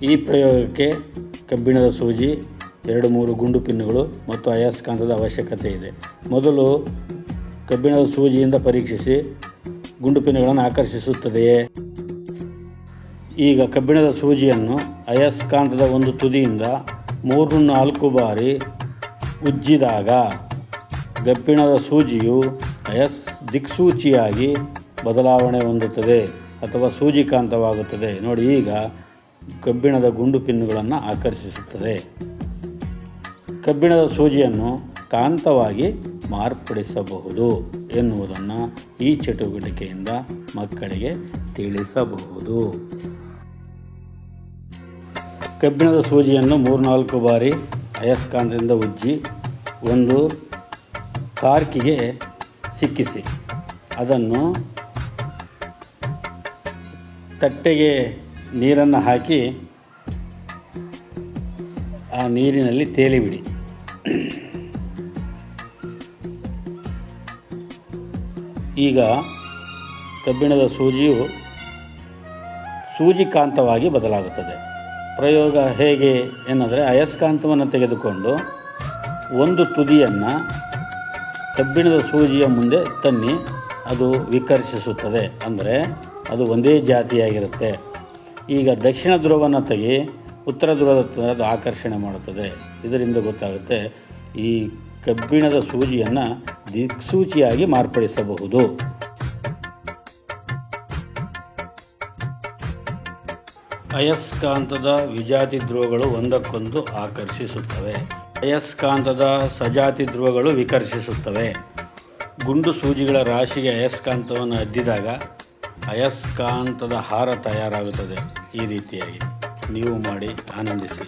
ಈ ಪ್ರಯೋಗಕ್ಕೆ ಕಬ್ಬಿಣದ ಸೂಜಿ, 2-3 ಗುಂಡು ಪಿನ್ನುಗಳು ಮತ್ತು ಅಯಸ್ಕಾಂತದ ಅವಶ್ಯಕತೆ ಇದೆ. ಮೊದಲು ಕಬ್ಬಿಣದ ಸೂಜಿಯಿಂದ ಪರೀಕ್ಷಿಸಿ ಗುಂಡು ಪಿನ್ನುಗಳನ್ನು ಆಕರ್ಷಿಸುತ್ತದೆಯೇ. ಈಗ ಕಬ್ಬಿಣದ ಸೂಜಿಯನ್ನು ಅಯಸ್ಕಾಂತದ ಒಂದು ತುದಿಯಿಂದ 3-4 ಬಾರಿ ಉಜ್ಜಿದಾಗ ಕಬ್ಬಿಣದ ಸೂಜಿಯು ದಿಕ್ಸೂಚಿಯಾಗಿ ಬದಲಾವಣೆ ಹೊಂದುತ್ತದೆ ಅಥವಾ ಸೂಜಿಕಾಂತವಾಗುತ್ತದೆ. ನೋಡಿ, ಈಗ ಕಬ್ಬಿಣದ ಗುಂಡು ಪಿನ್ನುಗಳನ್ನು ಆಕರ್ಷಿಸುತ್ತದೆ. ಕಬ್ಬಿಣದ ಸೂಜಿಯನ್ನು ಕಾಂತವಾಗಿ ಮಾರ್ಪಡಿಸಬಹುದು ಎನ್ನುವುದನ್ನು ಈ ಚಟುವಟಿಕೆಯಿಂದ ಮಕ್ಕಳಿಗೆ ತಿಳಿಸಬಹುದು. ಕಬ್ಬಿಣದ ಸೂಜಿಯನ್ನು 3-4 ಬಾರಿ ಅಯಸ್ಕಾಂತದಿಂದ ಉಜ್ಜಿ ಒಂದು ಕಾರ್ಕಿಗೆ ಸಿಕ್ಕಿಸಿ ಅದನ್ನು ತಟ್ಟೆಗೆ ನೀರನ್ನು ಹಾಕಿ ಆ ನೀರಿನಲ್ಲಿ ತೇಲಿಬಿಡಿ. ಈಗ ಕಬ್ಬಿಣದ ಸೂಜಿಯು ಸೂಜಿಕಾಂತವಾಗಿ ಬದಲಾಗುತ್ತದೆ. ಪ್ರಯೋಗ ಹೇಗೆ ಎನ್ನುವುದರೆ, ಅಯಸ್ಕಾಂತವನ್ನು ತೆಗೆದುಕೊಂಡು ಒಂದು ತುದಿಯನ್ನು ಕಬ್ಬಿಣದ ಸೂಜಿಯ ಮುಂದೆ ತನ್ನಿ, ಅದು ವಿಕರ್ಷಿಸುತ್ತದೆ. ಅಂದರೆ ಅದು ಒಂದೇ ಜಾತಿಯಾಗಿರುತ್ತೆ. ಈಗ ದಕ್ಷಿಣ ಧ್ರುವವನ್ನು ತೆಗಿ, ಉತ್ತರ ಧ್ರುವದ ಅದು ಆಕರ್ಷಣೆ ಮಾಡುತ್ತದೆ. ಇದರಿಂದ ಗೊತ್ತಾಗುತ್ತೆ ಈ ಕಬ್ಬಿಣದ ಸೂಜಿಯನ್ನು ದಿಕ್ಸೂಚಿಯಾಗಿ ಮಾರ್ಪಡಿಸಬಹುದು. ಅಯಸ್ಕಾಂತದ ವಿಜಾತಿ ಧ್ರುವಗಳು ಒಂದಕ್ಕೊಂದು ಆಕರ್ಷಿಸುತ್ತವೆ. ಅಯಸ್ಕಾಂತದ ಸಜಾತಿ ಧ್ರುವಗಳು ವಿಕರ್ಷಿಸುತ್ತವೆ. ಗುಂಡು ಸೂಜಿಗಳ ರಾಶಿಗೆ ಅಯಸ್ಕಾಂತವನ್ನು ಅದ್ದಿದಾಗ ಅಯಸ್ಕಾಂತದ ಹಾರ ತಯಾರಾಗುತ್ತದೆ. ಈ ರೀತಿಯಾಗಿ ನೀವು ಮಾಡಿ ಆನಂದಿಸಿ.